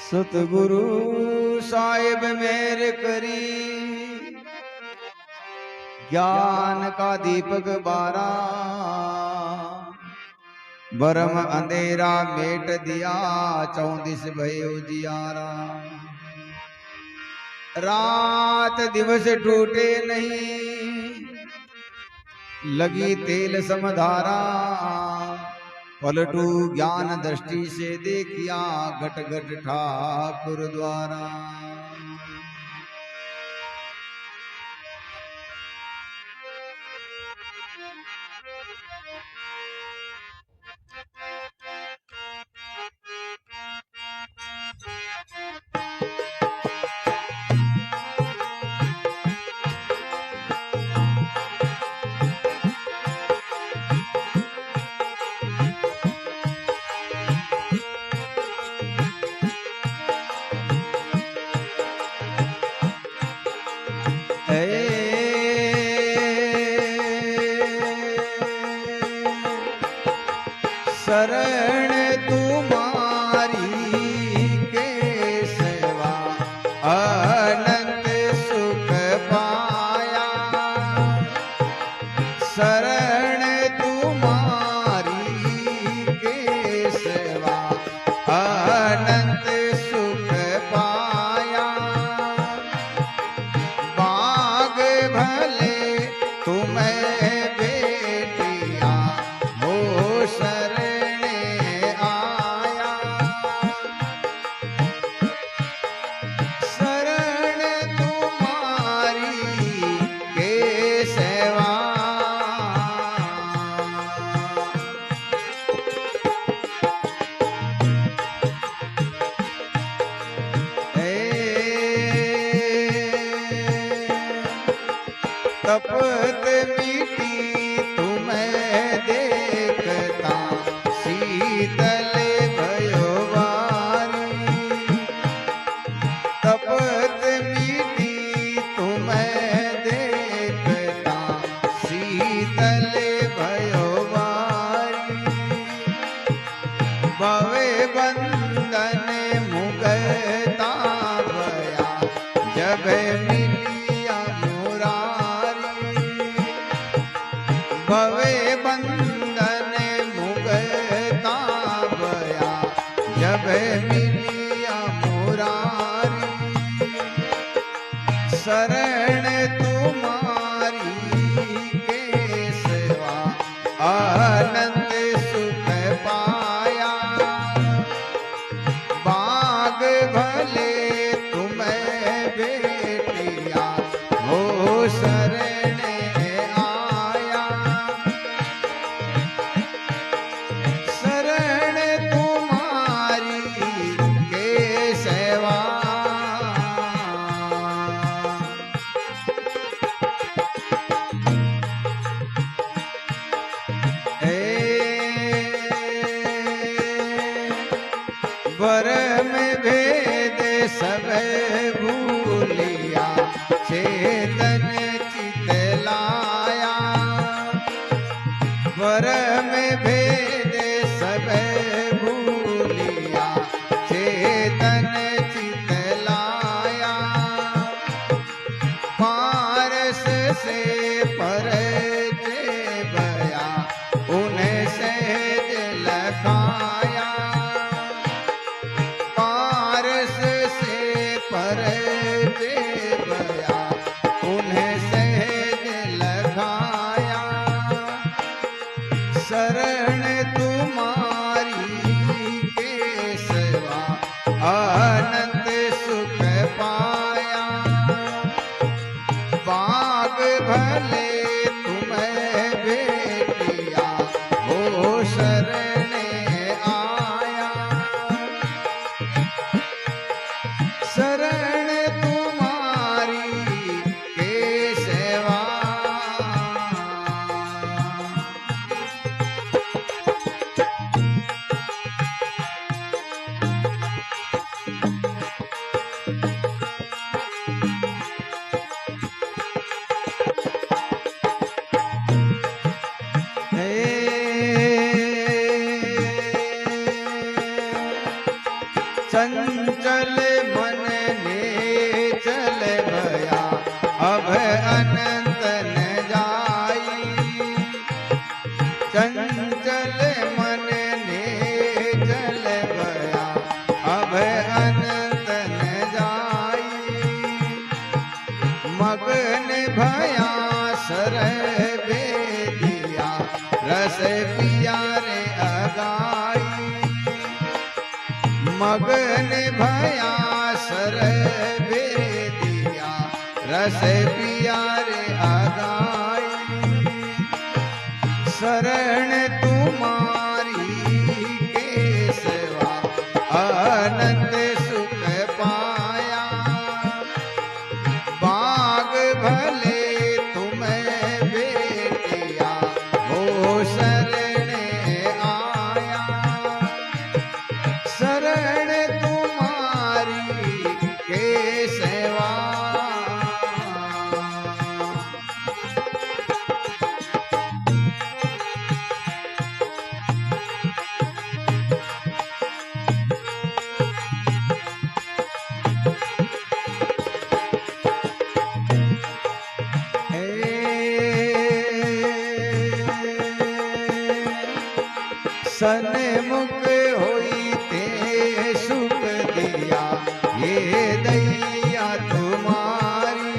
सतगुरु साहिब मेर करी, ज्ञान का दीपक बारा, बरम अंधेरा मेट दिया, 34 भय उजियारा। रात दिवस टूटे नहीं, लगी तेल समधारा, पलटू ज्ञान दृष्टि से देखिया, घट घट ठाकुर द्वारा। शरण तुम्हारी केशवा, अनंत सुख पाया। शरण तुम्हारी केशवा, अनंत सुख पाया। बाग भले तुम्हें बेटिया, हो शरण तपत मीठी तुम्हें देखता, शीतल भयो वारी। तपत मीठी तुम्हें देखता, शीतल भयो वारी। भवे बंधन मुगता भया, जब मिलिया भवे बंधन मुगता भया, जब मिलिया मुरारी। शरण तुम्हारी केशवा, अनंत सुख पाया। बाग भले तुम्हें बेटिया, हो शरण वर में भेद सब भूलिया, चेतन चित लाया। वर में भेद सब भूलिया, चेतन चित लाया। पारस से पर बया, उन्हें सहज लखाया। पर बया, उन्हें सहज लगाया। शरण चंचल मन ने जल भया अब अनंत न जाई मगन भया सर बेदिया रस पिया रे अगाई मगन भया सर बेदिया रस पिया रे अगाई शरण तुम्हारी केसवा आनंद सुख पाया बाग भले तुम्हें बेटिया वो शरण आया शरण तुम्हारी केसवा सन्मुख होई ते सुख दिया ये दैया तुम्हारी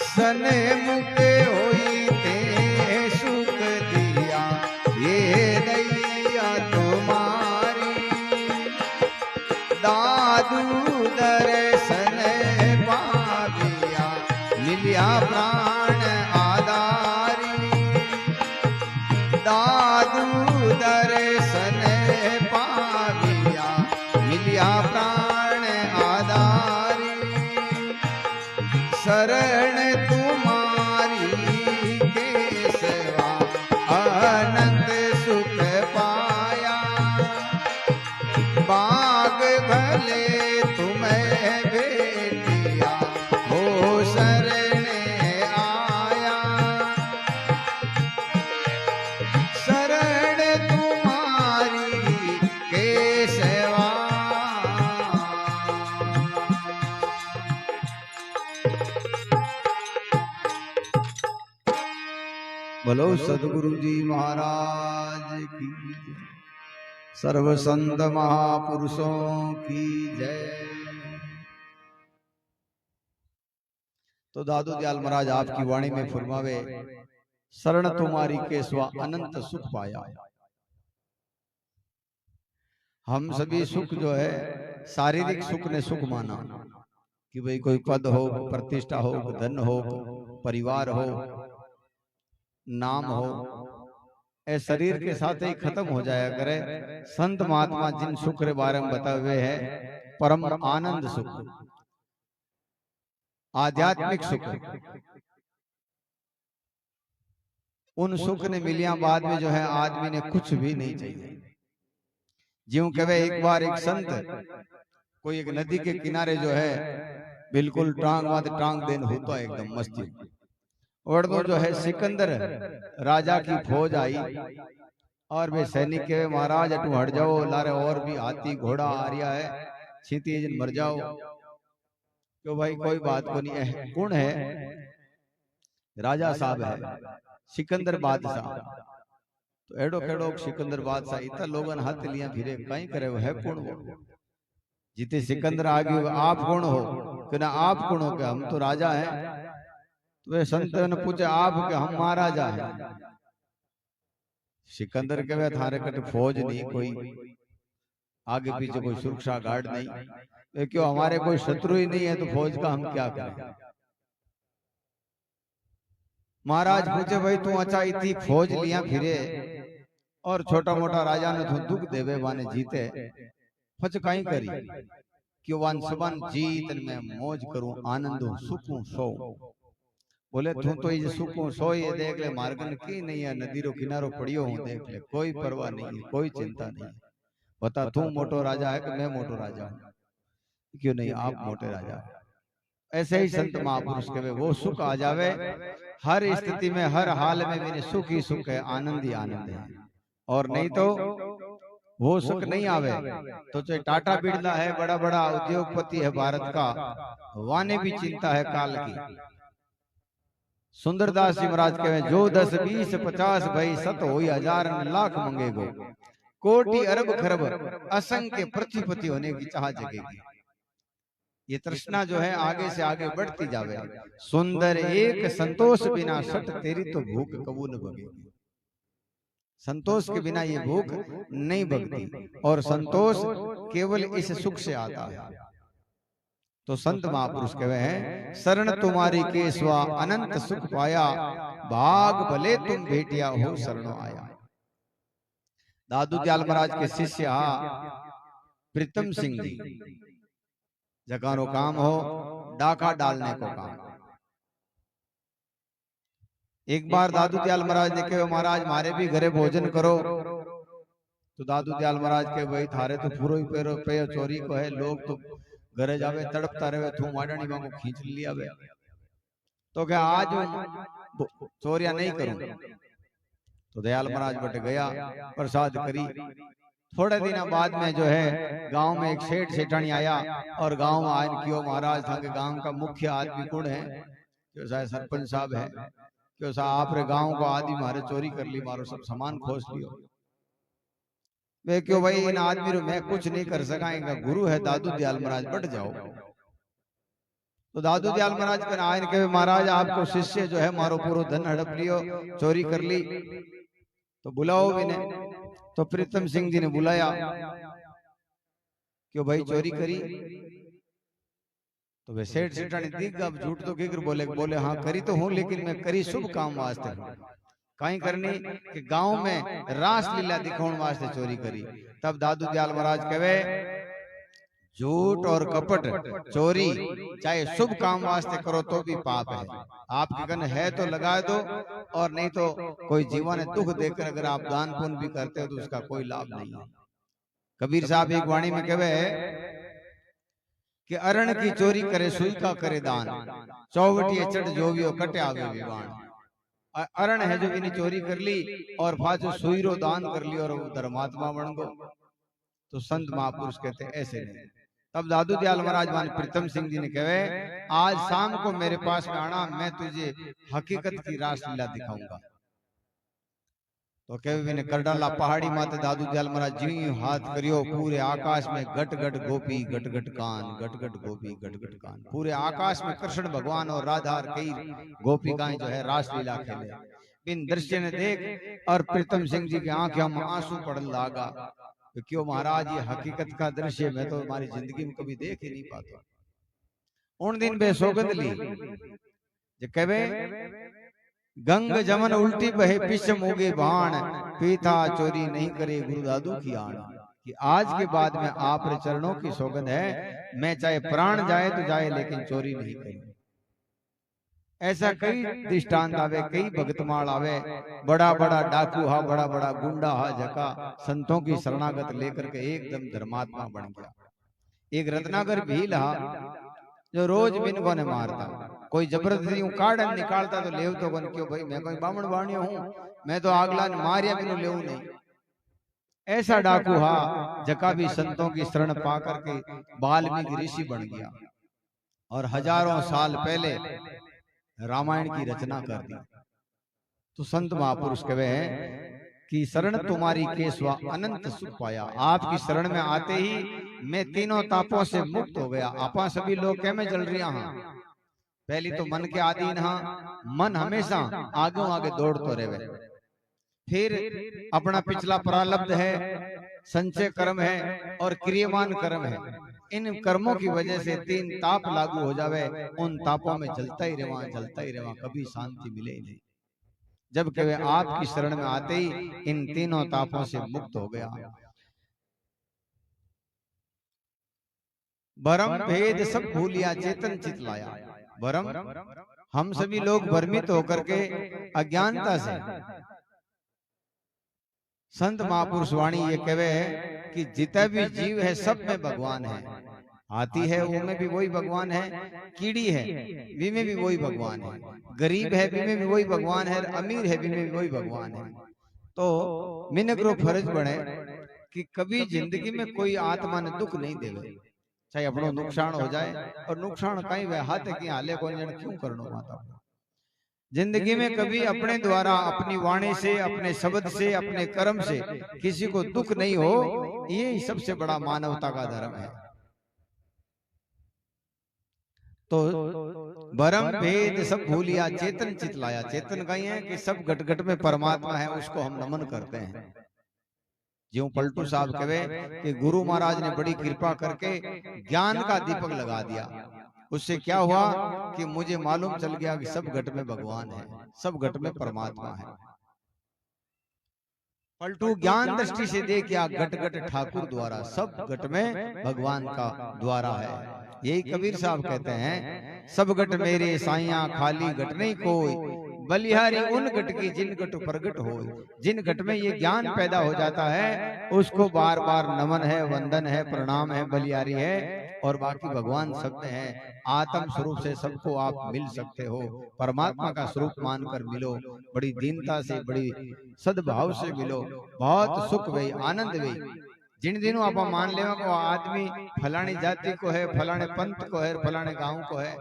सन्मुख होई ते सुख दिया ये दैया तुम्हारी दादू दर्शन पाविया मिलिया प्राण आधारी दादू दर्शन पाविया मिलिया प्राण आधारी शरण तुम्हारी केसवा अनंत सुख पाया बाग भले तुम्हें बेटिया हो शरण आया शरण तुम्हारी केसवा बोलो सदगुरु जी महाराज की जय। सर्व संत महापुरुषों की जय। तो दादू दयाल महाराज आपकी वाणी में फरमावे शरण तुम्हारी केसवा अनंत सुख पाया। हम सभी सुख जो है शारीरिक सुख ने सुख माना कि भाई कोई पद हो प्रतिष्ठा हो धन हो परिवार हो नाम हो ए शरीर के साथ ही खत्म हो जाया करे। संत महात्मा जिन सुख के बारे में बताए हुए हैं परम आनंद सुख आध्यात्मिक सुख उन सुख ने मिलिया बाद में जो है आदमी ने कुछ भी नहीं चाहिए। ज्यों कहे एक बार एक संत कोई एक नदी के किनारे जो है बिल्कुल टांग वाद टांग देन होता है एकदम मस्ती वर्णो जो है सिकंदर राजा की फौज आई और वे सैनिक के महाराज अटू हट जाओ लारे और भी हाथी घोड़ा आ रहा है छीती जन मर जाओ क्यों भाई कोई बात को नहीं है। कौन है? राजा साहब है सिकंदर बादशाह। तो एडो केड़ो सिकंदर बादशाह इतना लोगन हाथ लिया फिरे कहीं करे वो है कौन वो जीते सिकंदर आ गए आप कौन हो कि ना आप कौन हो कि हम तो राजा हैं। तो वे संत ने पूछे आप के हम महाराजा हैं। सिकंदर के वे थारे कट फौज नहीं कोई आगे पीछे कोई सुरक्षा गार्ड नहीं वे क्यों हमारे कोई शत्रु ही नहीं है तो फौज का हम क्या करें। महाराज पूछे भाई तू अच्छा इतनी फौज लिया फिरे और छोटा मोटा राजा ने तो दुख देवे वाने जीते फच कहीं करी क्यों वन सुबन जीत में मौज करूं आनंदों सुखों सो बोले तू तो ये सुखों सो ये देख ले मार्गन की नहीं है नदी रो किनारो पड़ियो हूं देख ले कोई परवाह नहीं है कोई चिंता नहीं है। बता तू मोटो राजा है कि मैं मोटो राजा हूं? क्यों नहीं आप मोटे राजा। ऐसे ही संत महापुरुष के वो सुख आ जावे हर स्थिति में हर हाल में मेरे सुख ही सुख है आनंद ही आनंद है। और नहीं तो वो सुख नहीं आवे तो चाहे टाटा बिरला है बड़ा बड़ा उद्योगपति है भारत का वाने भी चिंता है काल की। सुंदरदास जी महाराज कहे जो 10 20 50 भई सत होई हजार लाख मंगेगो, कोटि अरब खरब असंख्य पृथ्वीपति होने की चाह जगेगी। ये तृष्णा जो है आगे से आगे बढ़ती जावे। सुंदर एक संतोष बिना सट तेरी तो भूख कबू न भगेगी। संतोष के बिना ये भूख नहीं भगती, और संतोष केवल इस सुख से आता है। तो संत महापुरुष कहे हैं शरण तुम्हारी केसवा अनंत सुख पाया, भाग भले तुम भेटिया हो शरणो आया। दादू दयाल महाराज के शिष्य प्रीतम सिंह जी, जकारो काम हो डाका डालने को काम। एक बार दादू दयाल महाराज ने कहा महाराज मारे भी घरे भोजन करो। तो दादू दयाल महाराज के भाई थारे तो पूरो ही पैरो पे चोरी को है, लोग तो घरे जावे तड़पता रहे तू माडणी मांगो खींच लिया वे। तो क्या आज चोरिया नहीं करूं। तो दयाल महाराज बट गया, प्रसाद करी। थोड़े दिन बाद में जो है गांव में एक सेठ सेठानी आया, और गांव में आयन कियो महाराज था कि गांव का मुख्य आदमी कौन है, क्यों साहब सरपंच साहब है, क्यों साहब आप गांव को आदमी मारे चोरी कर ली, मारो सब सामान खोस लियो। वे क्यों भाई इन आदमी रो मैं कुछ नहीं कर सका, इनका गुरु है दादू दयाल महाराज बट जाओ। तो दादू दयाल महाराज का आयन के महाराज आपको शिष्य जो है मारो पूरा धन हड़प लियो, चोरी कर ली, तो बुलाओ भी ने। तो प्रीतम सिंह जी ने बुलाया, क्यों भाई चोरी करी। तो वे सेठ सेठानी दिख अब झूठ तो किकर बोले, बोले हाँ करी तो हूं, लेकिन मैं करी शुभ काम वास्ते कहीं करनी कि गांव में रास लीला दिखाने वास्ते चोरी करी। तब दादू दयाल महाराज कहे झूठ और कपट चोरी चाहे शुभ काम वास्ते करो तो भी पाप है। आपके कन है तो लगा दो, और नहीं तो कोई जीवन दुख देकर अगर आप दान पुण्य भी करते हो तो उसका कोई लाभ नहीं है। कबीर साहब एक वाणी में कहे कि अरण की चोरी करे सुई का करे दान, चौवटिए चढ़ जोवियो कटे आवे विवान। अरण है जो इन्हें चोरी कर ली और फाजो सुईरो दान कर ली और वो धर्मात्मा बन गो। तो संत महापुरुष कहते ऐसे नहीं। तब दादू दयाल महाराज मान प्रीतम सिंह जी ने कहे आज शाम को मेरे पास में आना, मैं तुझे हकीकत की रास लीला दिखाऊंगा। तो कहे ने कर डाला पहाड़ी माते दादू दयाल महाराज जी हाथ करियो, पूरे आकाश में गट गट गोपी गट गट कान, गट गट गोपी गट गट कान। पूरे आकाश में कृष्ण भगवान और राधा और कई गोपिकाएं जो है रास लीला खेले। इन दृश्य ने देख और प्रीतम सिंह जी की आंखों में आंसू पड़ने लगा। तो क्यों महाराज ये हकीकत का दृश्य मैं तो हमारी जिंदगी में कभी देख ही नहीं पाता। उन दिन बे सौगंध ली जो कहे गंग जमन उल्टी बहे पिछ मोगे बाण, पीता चोरी नहीं करे गुरु दादू की आण। कि आज के बाद में आप रे चरणों की सौगंध है, मैं चाहे प्राण जाए तो जाए लेकिन चोरी नहीं करूं। ऐसा कई दृष्टांत आवे, कई भगतमाल आवे, बड़ा बड़ा डाकू हा, बड़ा बड़ा गुंडा हा, जका संतों की शरणागत लेकर के एकदम धर्मात्मा बन गया। एक रत्नाकर भील हा जो रोज बिनको ने मारता, कोई जबरदस्ती काढ़न निकालता तो लेव तो कौन, क्यों भाई मैं कोई बामण बाणियो हूं, मैं तो आगला ने मारिया बिनु लेव नहीं। ऐसा डाकू हा जका भी संतों की शरण पा करके वाल्मीकि ऋषि बन गया और हजारों साल पहले रामायण की रचना कर दी। तो संत महापुरुष कहे हैं कि शरण तुम्हारी केसवा अनंत सुख पाया। आपकी शरण में आते ही मैं तीनों तापों से मुक्त हो गया। आपा सभी लोग क्या में चल रही हाँ, पहली तो मन के अधीन हाँ, मन हमेशा आगे आगे दौड़ते रहे। फिर अपना पिछला प्रारब्ध है, संचय कर्म है और क्रियमान कर्म है। इन कर्मों की वजह से तीन ताप लागू हो जावे, उन तापों में जलता ही रेवा, कभी शांति मिले ही नहीं। जब कहे आपकी शरण में आते ही इन तीनों तापों से मुक्त हो गया। भरम भेद सब भूलिया चेतन चित लाया। भरम हम सभी लोग भ्रमित होकर के अज्ञानता से, संत महापुरुष वाणी ये कहे कि जितना भी जीव है सब में भगवान है। हाथी है वो में भी वही भगवान है, कीड़ी है वी में भी वही भगवान है, गरीब है वी में भी वही भगवान है, अमीर है वी में भी वही भगवान है। तो मिनक रो फर्ज बने कि कभी जिंदगी में कोई आत्मा ने दुख नहीं देवे, चाहे अपनो नुकसान हो जाए, और नुकसान कहीं वे हाथ की हाले को क्यों करनो माता। जिंदगी में कभी अपने द्वारा, अपनी वाणी से, अपने शब्द से, अपने कर्म से किसी को दुख नहीं हो, ये सबसे बड़ा मानवता का धर्म है। तो भरम भेद सब भूलिया चेतन चित लाया। चेतन कहीं है कि सब घट घट में परमात्मा है, उसको हम नमन करते हैं। ज्यों पलटू साहब कहे कि गुरु महाराज ने बड़ी कृपा करके ज्ञान का दीपक लगा दिया। उससे क्या हुआ कि मुझे मालूम चल गया कि सब घट में भगवान है, सब घट में परमात्मा है। पलटू ज्ञान दृष्टि से देखा घट घट ठाकुर द्वारा, सब घट में भगवान का द्वारा है। यही कबीर साहब कहते हैं, सब घट मेरे साइया खाली घट नहीं कोई, बलिहारी उन घट की जिन घट प्रगट हो। जिन घट में ये ज्ञान पैदा हो जाता है उसको बार बार नमन है, वंदन है, प्रणाम है, बलिहारी है, और बाकी भगवान शब्द है। आत्म स्वरूप से सबको आप मिल सकते हो, परमात्मा का स्वरूप मानकर मिलो, बड़ी दीनता से, बड़ी सद्भाव से मिलो, बहुत सुख वे, आनंद वे। जिन दिनों आप मान ले को आदमी फलानी जाति को है, फलाने पंथ को है, फलाने गांव को है,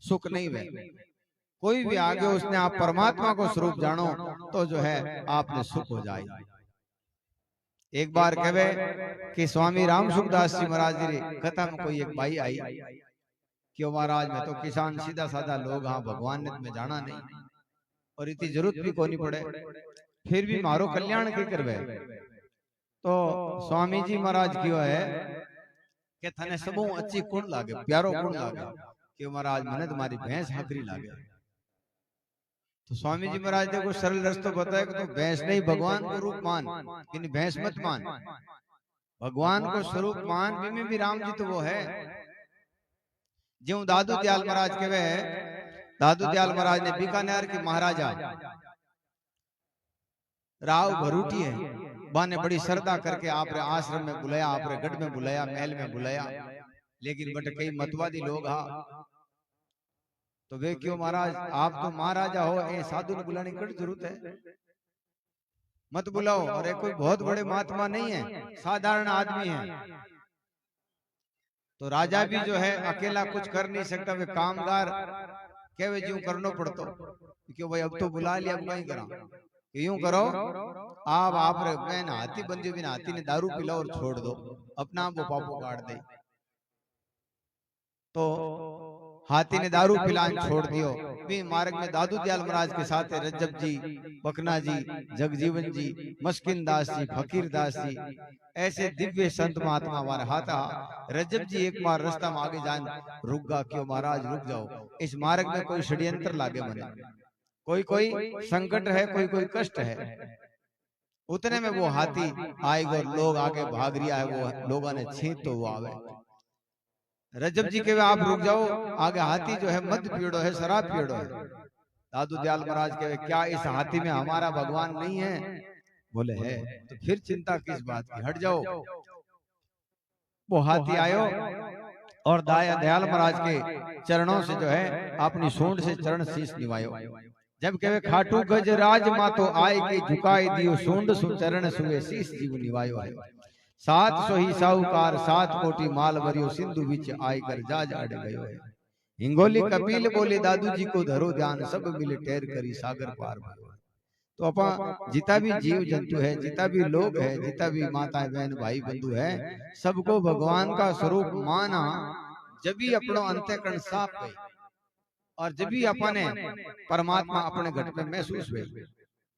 सुख नहीं वे। कोई भी आगे उसने आप परमात्मा को स्वरूप जानो तो जो है आपने सुख हो जाए। एक बार कहे कि स्वामी राम सुखदास जी महाराज जी कथा में कोई एक भाई आई, क्यों महाराज में तो किसान सीधा साधा लोग, हाँ भगवान ने में जाना नहीं और इतनी जरूरत भी कोनी पड़े, फिर भी मारो कल्याण की करवे। तो स्वामी जी महाराज क्यों है कि थने सबू अच्छी गुण लागे, प्यारो गुण लागे, क्यों महाराज मैंने तुम्हारी भैंस हाकरी लागे। तो स्वामी जी महाराज देखो सरल रस्तो बताया कि तो भैंस नहीं भगवान को रूप मान, इन भैंस मत मान, भगवान को स्वरूप मान। भी भी राम जी तो वो है। ज्यों दादू दयाल महाराज कहे, दादू दयाल महाराज ने बीकानेर की महाराजा राव भरूटी है, बाने बड़ी श्रद्धा करके आपरे आश्रम में बुलाया, आपरे गढ़ में बुलाया, महल में बुलाया, लेकिन बट कई मतवादी लोग हा। तो वे क्यों महाराज आप तो महाराजा हो, ए साधु ने बुलाने की जरूरत है, मत बुलाओ। और एक कोई बहुत बड़े महात्मा नहीं है, साधारण आदमी है। तो राजा भी जो है अकेला कुछ कर नहीं सकता, वे कामगार के जो करना पड़तो, क्यों भाई अब तो बुला लिया, अब कहीं करा, यूं करो आप बहन हाथी बंदी बिना हाथी ने दारू पिलाओ और छोड़ दो, अपना वो पापो काट दे। तो हाथी ने दारू पिलान छोड़ दियो। भी मार्ग में दादू दयाल महाराज के साथ रज्जब जी, बकना जी, जगजीवन जी, मस्किन दास जी, फकीर दास जी, ऐसे दिव्य संत महात्मा हमारे हाथा। रज्जब जी एक बार रास्ता में आगे जान रुक गा, क्यों महाराज रुक जाओ, इस मार्ग में कोई षड्यंत्र लागे मने, कोई कोई संकट है, कोई कोई कष्ट है। उतने में वो हाथी आएगा, लोग आगे भाग रिया है, वो लोगों ने छींक तो वो आवे। रजब जी के आप रुक जाओ, आगे हाथी जो है मद पियोड़ो है, शराब पियोड़ो है। दादू दयाल महाराज कहे क्या इस हाथी में हमारा भगवान नहीं है? बोले है। तो फिर चिंता किस बात की, हट जाओ। वो हाथी आयो और दयाल महाराज के चरणों से जो है अपनी सूंड से चरण शीश निभायो। जब कहे खाटू गज राज मातो आए के झुकाई दियो, सूंड सु चरण सुए शीश जीव निभायो है। 700 ही साहूकार 7 कोटि माल भरियो, सिंधु विच आय कर जाज अड़ गयो है। हिंगोली कपिल बोले दादू जी को धरो ध्यान, सब मिले टैर करी सागर पार भयो। तो अपा जितना भी जीव जंतु है, जितना भी लोग है, जितना भी माताएं बहन भाई बंधु है, सबको भगवान का स्वरूप माना, जब भी अपनो अंतःकरण साफ हुए और जब भी अपने परमात्मा अपने घट में महसूस हुए।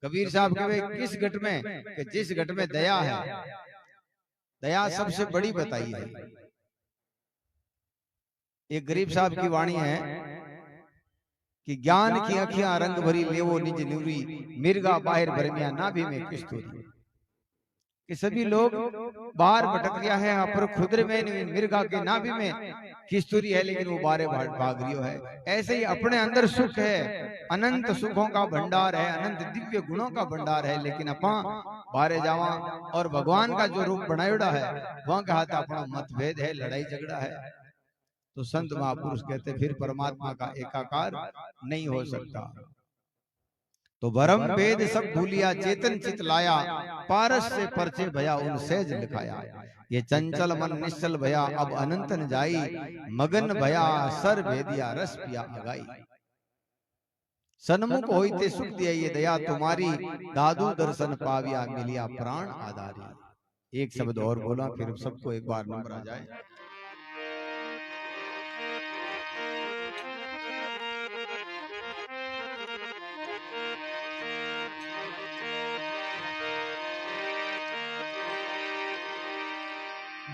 कबीर साहब के किस घट में, कि जिस घट में दया है, दया सबसे बड़ी बताई है। एक गरीब साहब की वाणी है कि ज्ञान की अखियां रंग भरी लेवो निज निवरी, मिर्गा बाहर भरमिया ना भी में किस्तूरी। कि सभी लोग बाहर भटक रिया है, पर खुदरे में मिर्गा के नाभि में किस्तूरी है, लेकिन वो बारे भाग रियो है। ऐसे ही अपने अंदर सुख है, अनंत सुखों का भंडार है, अनंत दिव्य गुणों का भंडार है, लेकिन अपा बारे जावा और भगवान का जो रूप बनायोड़ा है वहां का हाथ अपना मतभेद है, लड़ाई झगड़ा है। तो संत महापुरुष कहते फिर परमात्मा का एकाकार नहीं हो सकता। तो भरम वेद सब भूलिया चेतन चित लाया, पारस से परचे भया उन सहज लिखाया। ये चंचल मन निश्चल भया अब अनंत न जाई, मगन भया सर भेदिया रस पिया अगाई। सन्मुख होइते सुख दिया ये दया तुम्हारी, दादू दर्शन पाविया मिलिया प्राण आधारी। एक शब्द और बोला फिर सबको एक बार नंबर आ जाए।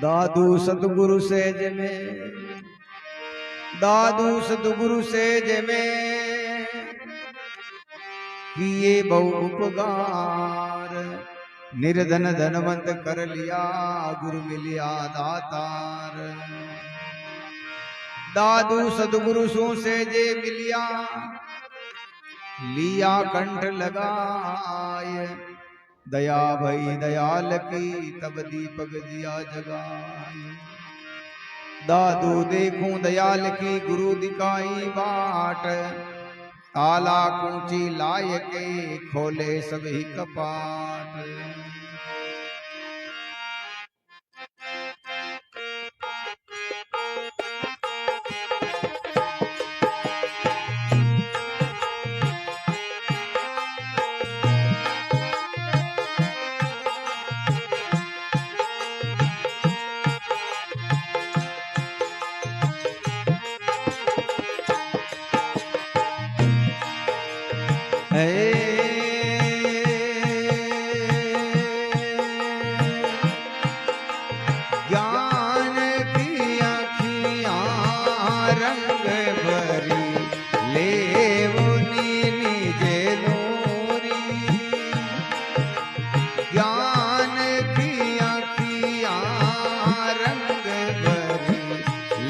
दादू सतगुरु सेज में, दादू सतगुरु सेज में किए बहु उपकार, निर्धन धनवंत कर लिया गुरु मिलिया दातार। दादू सतगुरु सो सेजे मिलिया, लिया कंठ लगाए, दया भई दयाल की तब दीपक दिया जगाए। दादू देखूं दयाल की गुरु दिखाई बाट, ताला कूची लाय के खोले सभी कपाट। ज्ञान की अखियां रंग भरी लेवनी निजे नूरी। ज्ञान की अखियां रंग भरी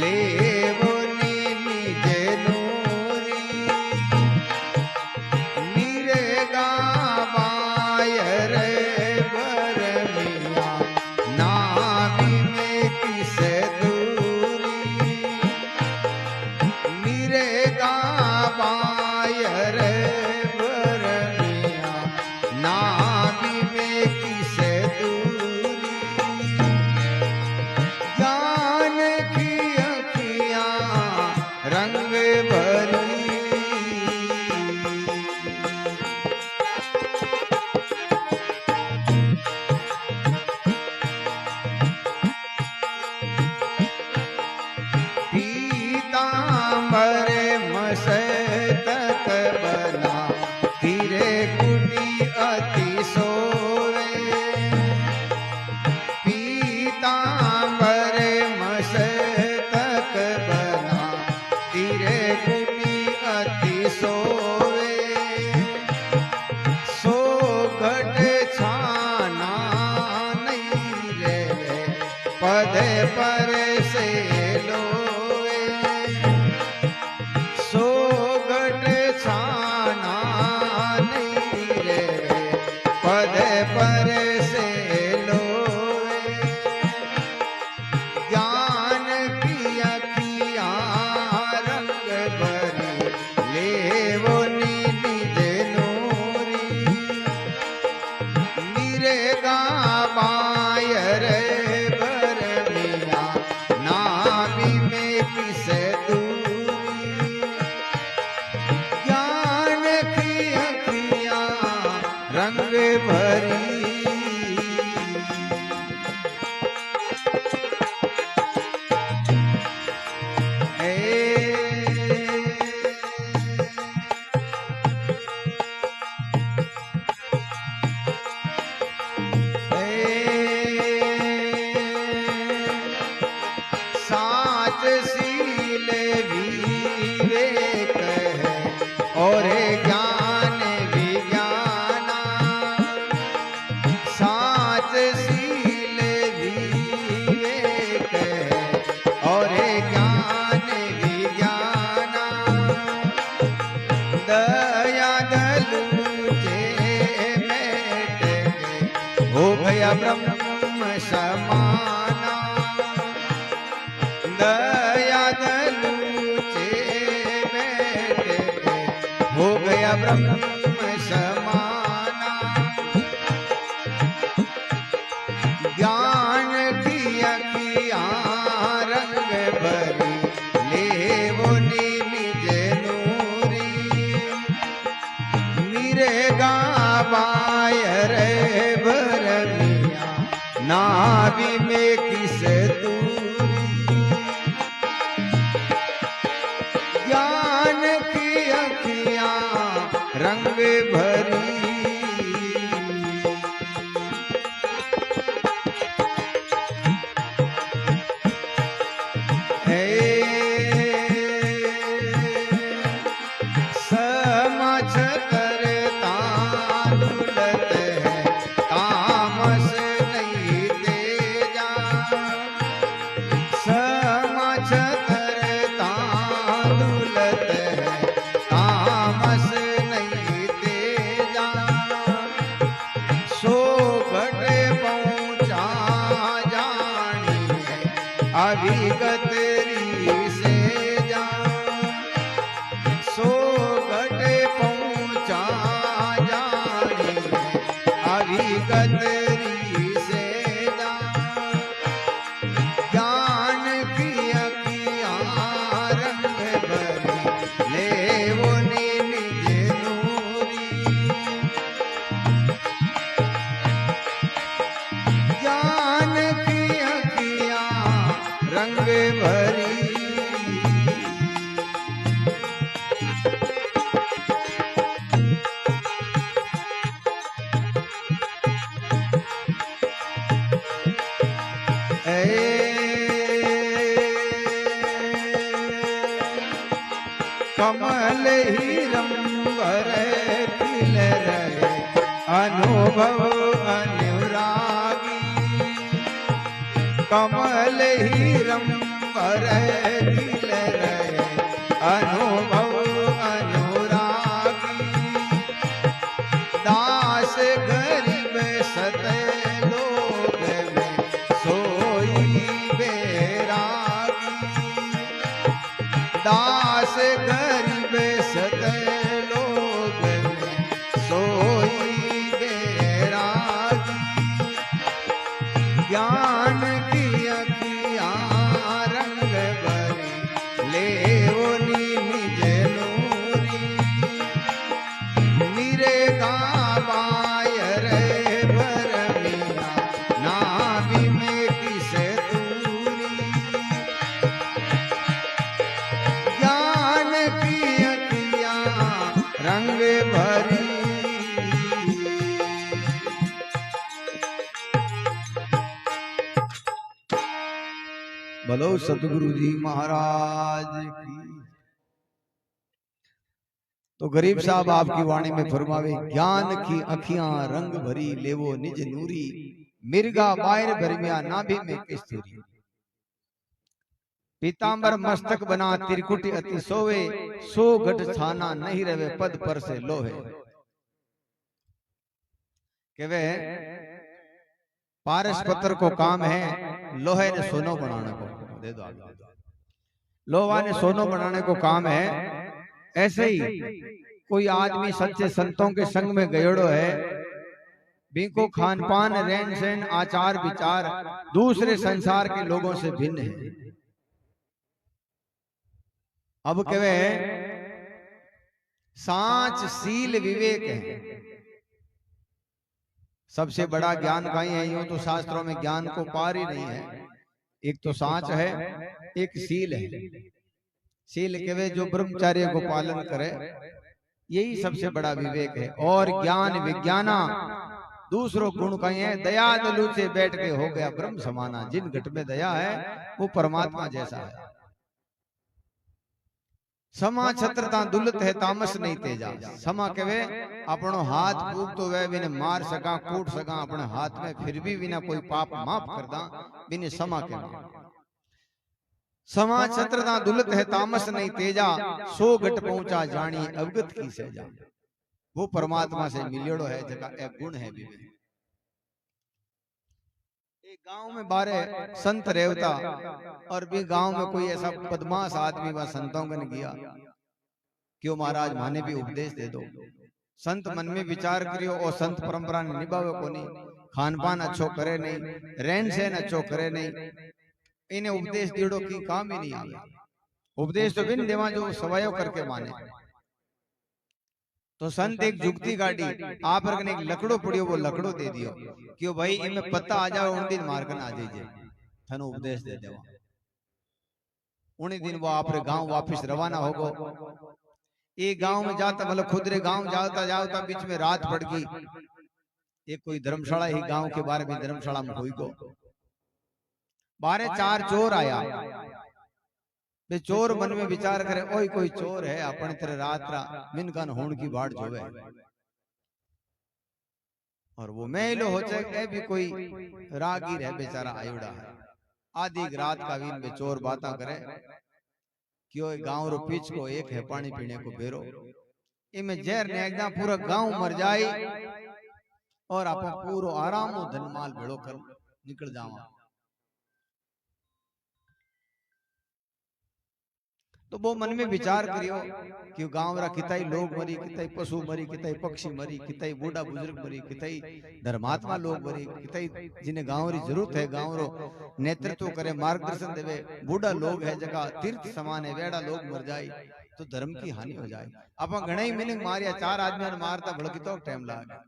लेवनी निजे नूरी। नीरे गावायर भरमिया नाभि में किसे दूरी। नीरे गावायर भरमिया नाभि में किसे दूरी। ज्ञान की अखियां रंग भरी, पीतांबर मस्तक बना हीरे कुटी अति सोवे। पीतांबर मस्तक बना हीरे कुटी अति सोवे। सो घट छाना नहीं रे पद पर से लोए। सो घट छाना नहीं रे पद पर से लोए। ज्ञान की अखियां रंग भरी लेवनी निजे नूरी। नीरे गावायर भरमिया नाभि में किसे दूरी। ज्ञान की अखियां रंग भरी, साच सील विवेक है और ज्ञान विज्ञाना। साच सील विवेक है और ज्ञान विज्ञाना। दया दलूचे बैठ के हो गया ब्रह्म समाना। दया दलूचे बैठ के हो गया ब्रह्म समाना। ज्ञान की अखियां रंग भरी लेवनी निजे नूरी। नाभि में किस दूरी, ज्ञान की अखियां रंग भरी, अभिगतरी से जा, सो घटे पहुंचा जाने अभिगतरी से जा, ज्ञान की अखियां रंग भरी, ले वो निज नूरी, ज्ञान की अखियां रंग भरी, कमल ही रंबर खिल रहे अनुभव अनुरागी, कमल ही रंबर खिल रहे अनुभव अनुरागी, दास गरीब सत लोग में सोई बैरागी, दास गरीब सत लोग में सोई बैरागी, ज्ञान की अखियां रंग भरी, ले वो निज नूरी, निरे गावायर भरमिया, नाभि में किस दूरी, ज्ञान की अखियां रंग भरी। बोलो सतगुरु जी महाराज की। तो गरीब साहब आपकी वाणी में फरमावे, ज्ञान की अखियां रंग भरी, लेवो निज नूरी, मिर्गा बायर भरमिया, नाभि में किस्तूरी, पीतांबर मस्तक बना त्रिकुटी अति सोवे, सो घट छाना नहीं रहे पद पर से लोहे, के वे पारस पत्थर को काम है, लोहे ने सोनो बनाने को दे दो, लोहा ने सोनो बनाने को काम है। ऐसे ही कोई आदमी सच्चे संतों के संग में गयोड़ो है, बिको खान पान रहन सहन आचार विचार दूसरे संसार के लोगों से भिन्न है। अब कहे सांच सील विवेक है, सबसे बड़ा ज्ञान कहीं है, यूं तो शास्त्रों में ज्ञान को पार ही नहीं है। एक तो सांच है, एक सील है। सील के वे जो ब्रह्मचर्य को पालन करे, यही सबसे बड़ा विवेक है। और ज्ञान विज्ञाना दूसरों गुण कहीं है, दया दलू से बैठ के हो गया ब्रह्म समाना। जिन घट में दया है वो परमात्मा जैसा है। समा छत्रता दुलत है, तामस नहीं तेजा। समा कहे अपनो हाथ फूक तो वह बिने मार सका, कूट सका अपने हाथ में, फिर भी बिना कोई पाप माफ कर दा, बिने समा कहे। समा छत्रता दुलत है, तामस नहीं तेजा, सो घट पहुंचा जानी अवगत की सजा। वो परमात्मा से मिलियोड़ो है, जगह एक गुण है भी। एक गांव में बारे संत रेवता, और भी गांव में कोई ऐसा बदमाश आदमी व संतों ने किया, क्यों महाराज माने भी उपदेश दे दो। संत मन में विचार करियो, और संत परंपरा ने निभावे को नहीं, खान पान अच्छो करे नहीं, रहन सहन अच्छो करे नहीं, इन्हें उपदेश दीड़ो की काम ही नहीं आवे। उपदेश तो बिन देवा जो सवायो करके माने। तो संत एक जुगती गाड़ी आप रखने एक लकड़ो पड़ियो, वो लकड़ो दे दियो क्यों भाई इनमें पत्ता आ जाओ उन दिन मारकन आ जाइए, थन उपदेश दे देवा। उन्हीं दिन वो आप गांव वापिस रवाना होगो। एक गांव में जाता मतलब खुदरे गांव जाता जाता बीच में रात पड़ गई। एक कोई धर्मशाला ही गांव के बारे में धर्मशाला में हुई को बारे चार चोर आया। वे चोर मन में विचार करे ओए कोई चोर है अपने तेरे रात रा मिनकन होण की बाट जोवे, और वो मेलो हो जाए भी कोई रागीर है बेचारा आयुड़ा है। आधी रात का वीन में चोर बाता करे क्यों गांव रो पीछ को एक है पानी पीने को बेरो, इमे जहर ने एकदम पूरा गांव मर जाए और आप पूरो आराम धनमाल भेड़ो कर निकल जावा। तो वो मन में विचार करियो कि गांव रा किताई लोग मरी, किताई पशु मरी, किताई पक्षी मरी, किताई बूढ़ा बुजुर्ग मरी, किताई धर्मात्मा लोग मरी, किताई जिन्हें गांव री जरूरत है गांव रो नेतृत्व करे मार्गदर्शन देवे बूढ़ा लोग है जगह तीर्थ समान है वेड़ा लोग मर जाए तो धर्म की हानि हो जाए। आप घणे ही मीनिंग मारिया चार आदमी मारता भड़की तो टाइम लागे,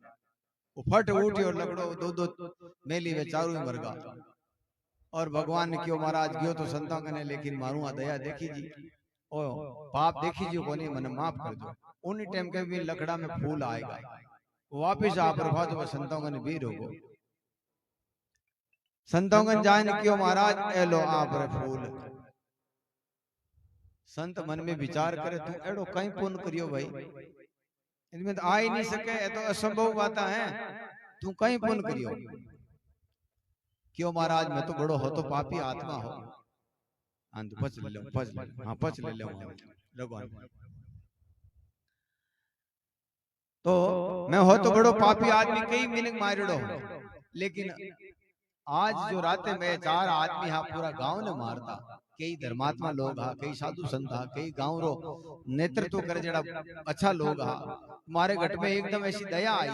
वो फट उठी और लगड़ो दो दो मेली वे चारों ही मर गा। और भगवान ने क्यों महाराज गयो तो संता कने लेकिन मारूंगा दया देखी जी ओ पाप देखी जी कोनी मने माफ कर दो। उन्हीं टाइम के भी लकड़ा में फूल आएगा वापिस आ प्रभा तो संतों कने वीर होगो। संतों कने जाए ने क्यों महाराज ए लो आप रे फूल। संत मन में विचार करे तू एड़ो कहीं पुण्य करियो भाई इनमें तो आ ही नहीं सके, ये तो असंभव बात है, तू कहीं पुण्य करियो क्यों महाराज मैं तो बड़ो हो तो पापी आत्मा हो। पच ले लो पच ले हाँ पच ले लो भगवान तो मैं हो तो बड़ो पापी आदमी कई मीनिंग मारिड़ो, लेकिन आज जो राते में चार आदमी हा पूरा गांव ने मारता, कई धर्मात्मा लोग हा, कई साधु संत हा, कई गांव रो नेतृत्व करे जड़ा अच्छा लोग हा, तुम्हारे घट में एकदम ऐसी दया आई